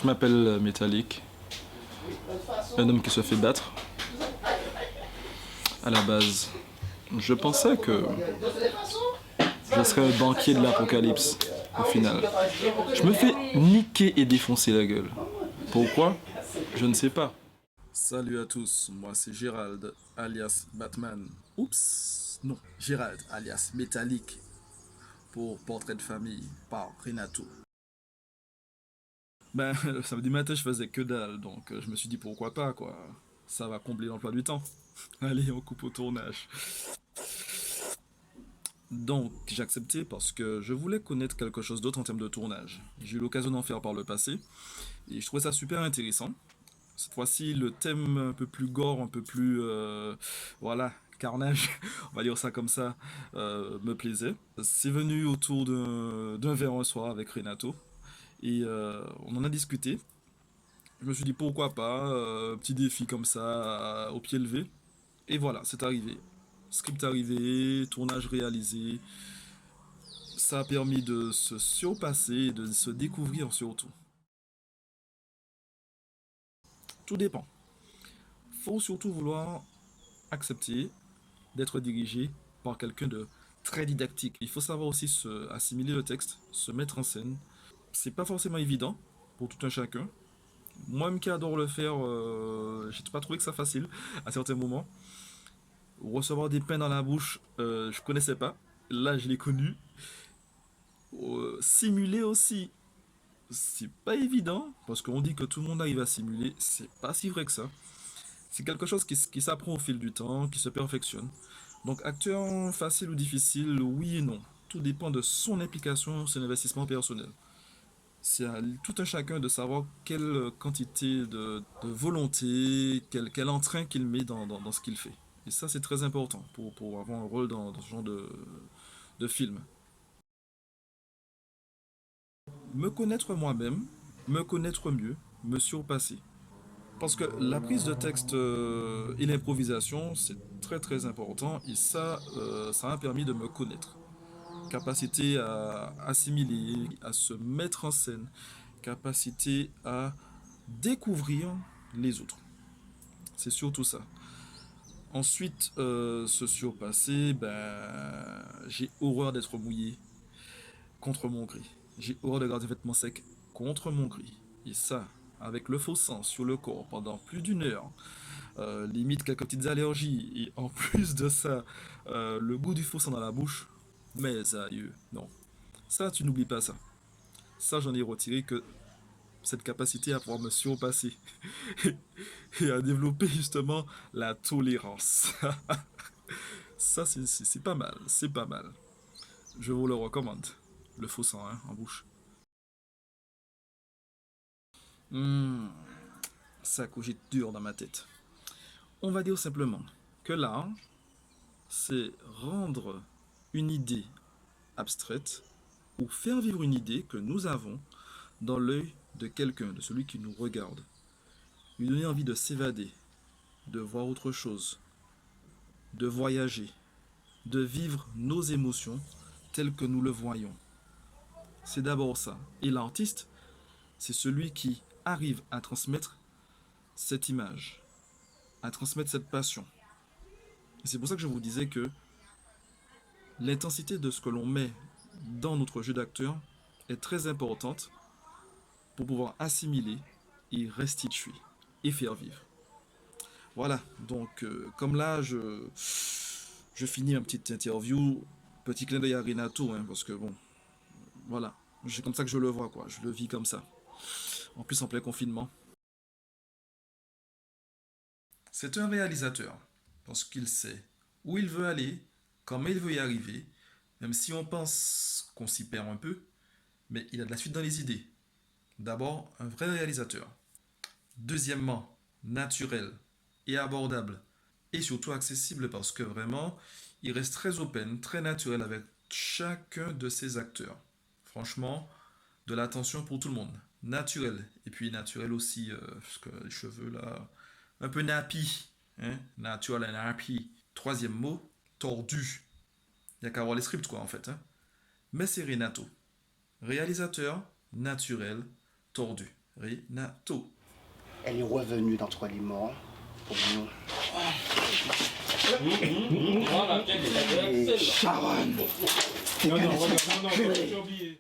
Je m'appelle Metallic, un homme qui se fait battre. À la base, je pensais que je serais un banquier de l'apocalypse. Au final, je me fais niquer et défoncer la gueule. Pourquoi? Je ne sais pas. Salut à tous, moi c'est Gérald, alias Batman. Oups, non, Gérald, alias Metallic, pour Portrait de famille, par Renato. Ben, le samedi matin, je faisais que dalle, donc je me suis dit pourquoi pas, quoi. Ça va combler l'emploi du temps. Allez, on coupe au tournage. Donc, j'ai accepté parce que je voulais connaître quelque chose d'autre en termes de tournage. J'ai eu l'occasion d'en faire par le passé, et je trouvais ça super intéressant. Cette fois-ci, le thème un peu plus gore, un peu plus... voilà, carnage, on va dire ça comme ça, me plaisait. C'est venu autour d'un verre un soir avec Renato, et on en a discuté. Je me suis dit pourquoi pas, petit défi comme ça, au pied levé. Et voilà, c'est arrivé. Script arrivé, tournage réalisé. Ça a permis de se surpasser et de se découvrir surtout. Tout dépend. Faut surtout vouloir accepter d'être dirigé par quelqu'un de très didactique. Il faut savoir aussi se assimiler le texte, se mettre en scène. C'est pas forcément évident pour tout un chacun. Moi-même qui adore le faire, j'ai pas trouvé que ça facile à certains moments. Recevoir des pains dans la bouche, je connaissais pas. Là, je l'ai connu. Simuler aussi, c'est pas évident parce qu'on dit que tout le monde arrive à simuler. C'est pas si vrai que ça. C'est quelque chose qui s'apprend au fil du temps, qui se perfectionne. Donc, acteur facile ou difficile, oui et non. Tout dépend de son implication, son investissement personnel. C'est à tout un chacun de savoir quelle quantité de volonté, quel entrain qu'il met dans ce qu'il fait. Et ça, c'est très important pour avoir un rôle dans ce genre de film. Me connaître moi-même, me connaître mieux, me surpasser. Parce que la prise de texte et l'improvisation, c'est très très important. Et ça m'a permis de me connaître. Capacité à assimiler, à se mettre en scène, capacité à découvrir les autres. C'est surtout ça. Ensuite, se surpasser, ben, j'ai horreur d'être mouillé contre mon gré. J'ai horreur de garder des vêtements secs contre mon gré. Et ça, avec le faux sang sur le corps pendant plus d'une heure, limite quelques petites allergies, et en plus de ça, le goût du faux sang dans la bouche, mais aïeux, non. Ça, tu n'oublies pas ça. Ça, j'en ai retiré que cette capacité à pouvoir me surpasser et à développer justement la tolérance. Ça, c'est pas mal, c'est pas mal. Je vous le recommande. Le faux sang, hein, en bouche. Hmm, ça cogite dur dans ma tête. On va dire simplement que l'art, c'est rendre une idée abstraite ou faire vivre une idée que nous avons dans l'œil de quelqu'un, de celui qui nous regarde. Lui donner envie de s'évader, de voir autre chose, de voyager, de vivre nos émotions telles que nous le voyons. C'est d'abord ça. Et l'artiste, c'est celui qui arrive à transmettre cette image, à transmettre cette passion. Et c'est pour ça que je vous disais que l'intensité de ce que l'on met dans notre jeu d'acteur est très importante pour pouvoir assimiler et restituer et faire vivre. Voilà, donc comme là, je finis ma petite interview, petit clin d'œil à Renato, hein, parce que bon, voilà, c'est comme ça que je le vois, quoi, je le vis comme ça. En plus, en plein confinement. C'est un réalisateur, parce qu'il sait où il veut aller, comment il veut y arriver, même si on pense qu'on s'y perd un peu, mais il a de la suite dans les idées. D'abord, un vrai réalisateur. Deuxièmement, naturel et abordable. Et surtout accessible parce que vraiment, il reste très open, très naturel avec chacun de ses acteurs. Franchement, de l'attention pour tout le monde. Naturel. Et puis naturel aussi, parce que les cheveux là, un peu nappy. Hein? Naturel et nappy. Troisième mot, tordu. Il n'y a qu'à voir les scripts quoi en fait. Hein? Mais c'est Renato. Réalisateur, naturel, tordu. Renato. Elle est revenue d'entre les morts pour nous. Voilà, Et Sharon. non, j'ai oublié.